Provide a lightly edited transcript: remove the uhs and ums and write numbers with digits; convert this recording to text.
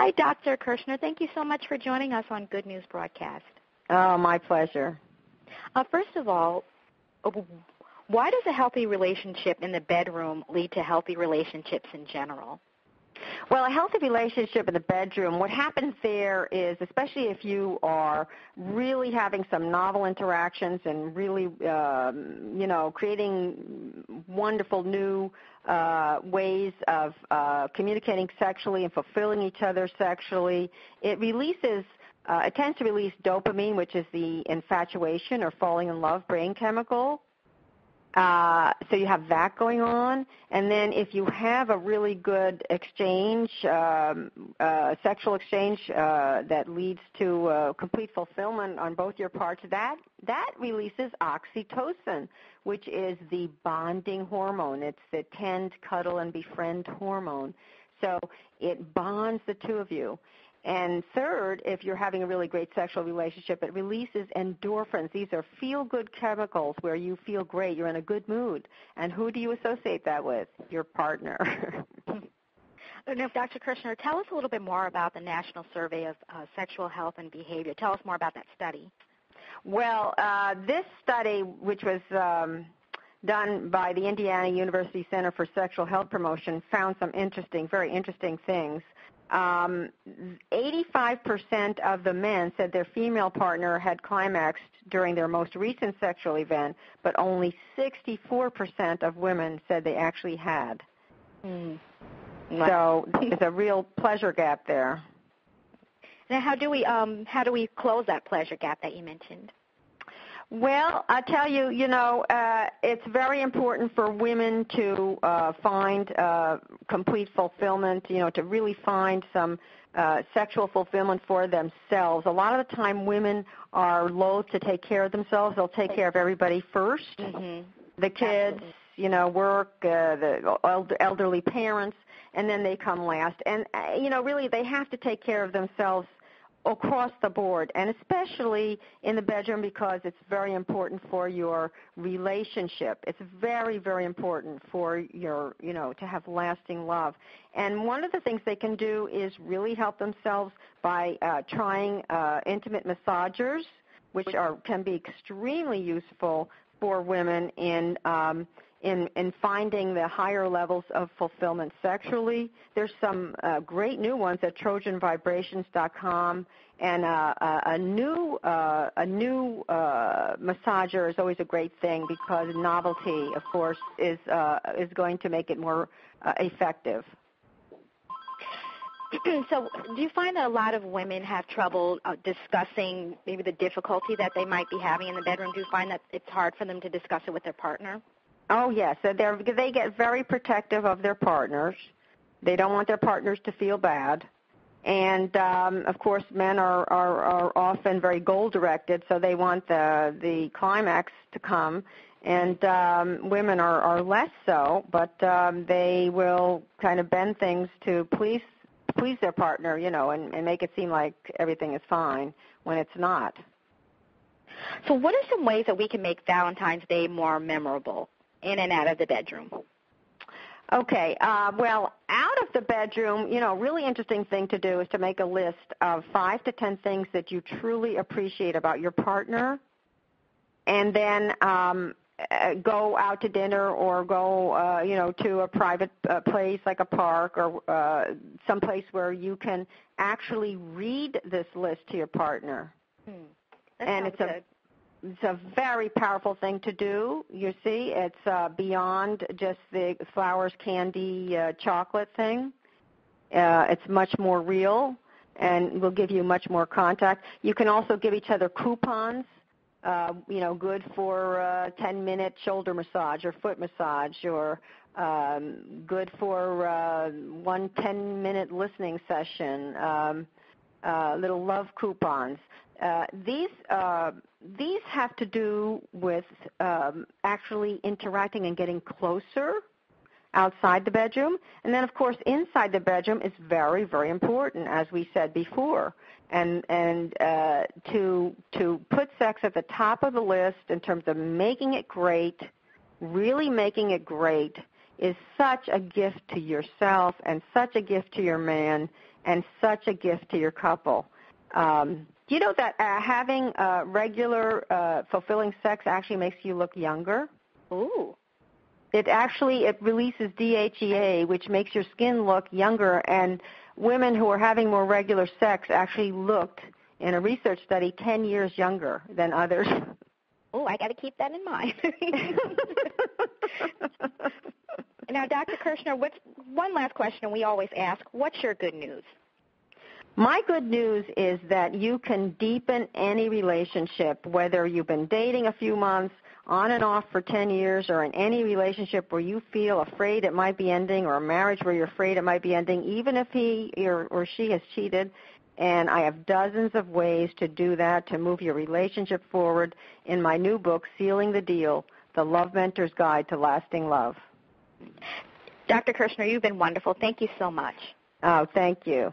Hi, Dr. Kirschner. Thank you so much for joining us on Good News Broadcast. Oh, my pleasure. First of all, why does a healthy relationship in the bedroom lead to healthy relationships in general? Well, a healthy relationship in the bedroom, what happens there is, especially if you are really having some novel interactions and really, creating wonderful new ways of communicating sexually and fulfilling each other sexually, it tends to release dopamine, which is the infatuation or falling in love brain chemical. So you have that going on. And then if you have a really good exchange, sexual exchange that leads to complete fulfillment on both your parts, that releases oxytocin, which is the bonding hormone. It's the tend, cuddle, and befriend hormone. So it bonds the two of you. And third, if you're having a really great sexual relationship, it releases endorphins. These are feel-good chemicals where you feel great, you're in a good mood. And who do you associate that with? Your partner. Now, Dr. Kirschner, tell us a little bit more about the National Survey of Sexual Health and Behavior. Tell us more about that study. Well, this study, which was done by the Indiana University Center for Sexual Health Promotion, found some very interesting things. 85% of the men said their female partner had climaxed during their most recent sexual event, but only 64% of women said they actually had. Wow. So there's a real pleasure gap there. Now, how do we close that pleasure gap that you mentioned? Well, I tell you, it's very important for women to find complete fulfillment, to really find some sexual fulfillment for themselves. A lot of the time women are loath to take care of themselves. They'll take care of everybody first, the kids, work, the elderly parents, and then they come last. And, really they have to take care of themselves across the board, and especially in the bedroom because it's very important for your relationship. It's very, very important for your, to have lasting love. And one of the things they can do is really help themselves by trying intimate massagers, which can be extremely useful for women in finding the higher levels of fulfillment sexually. There's some great new ones at TrojanVibrations.com, and a new massager is always a great thing because novelty, of course, is going to make it more effective. So do you find that a lot of women have trouble discussing maybe the difficulty that they might be having in the bedroom? Do you find that it's hard for them to discuss it with their partner? Oh, yes. So they get very protective of their partners. They don't want their partners to feel bad. And, of course, men are often very goal-directed, so they want the climax to come. And women are less so, but they will kind of bend things to please their partner, and make it seem like everything is fine when it's not. So what are some ways that we can make Valentine's Day more memorable in and out of the bedroom? Okay. Well, out of the bedroom, really interesting thing to do is to make a list of 5 to 10 things that you truly appreciate about your partner, and then go out to dinner or go, to a private place like a park or some place where you can actually read this list to your partner. And it's a very powerful thing to do. You see, it's beyond just the flowers, candy, chocolate thing. It's much more real and will give you much more contact. You can also give each other coupons, good for a 10-minute shoulder massage or foot massage, or good for one 10-minute listening session, little love coupons. These have to do with actually interacting and getting closer outside the bedroom. And then, of course, inside the bedroom is very, very important, as we said before. And to put sex at the top of the list in terms of making it great, really making it great, is such a gift to yourself and such a gift to your man. and such a gift to your couple. Do you know that having regular fulfilling sex actually makes you look younger? Ooh. It releases DHEA, which makes your skin look younger, and women who are having more regular sex actually looked, in a research study, 10 years younger than others. Oh, I got to keep that in mind. Now, Dr. Kirschner, one last question we always ask, what's your good news? My good news is that you can deepen any relationship, whether you've been dating a few months, on and off for 10 years, or in any relationship where you feel afraid it might be ending, or a marriage where you're afraid it might be ending, even if he or she has cheated. And I have dozens of ways to do that, to move your relationship forward in my new book, Sealing the Deal, The Love Mentor's Guide to Lasting Love. Dr. Kirschner, you've been wonderful. Thank you so much. Oh, thank you.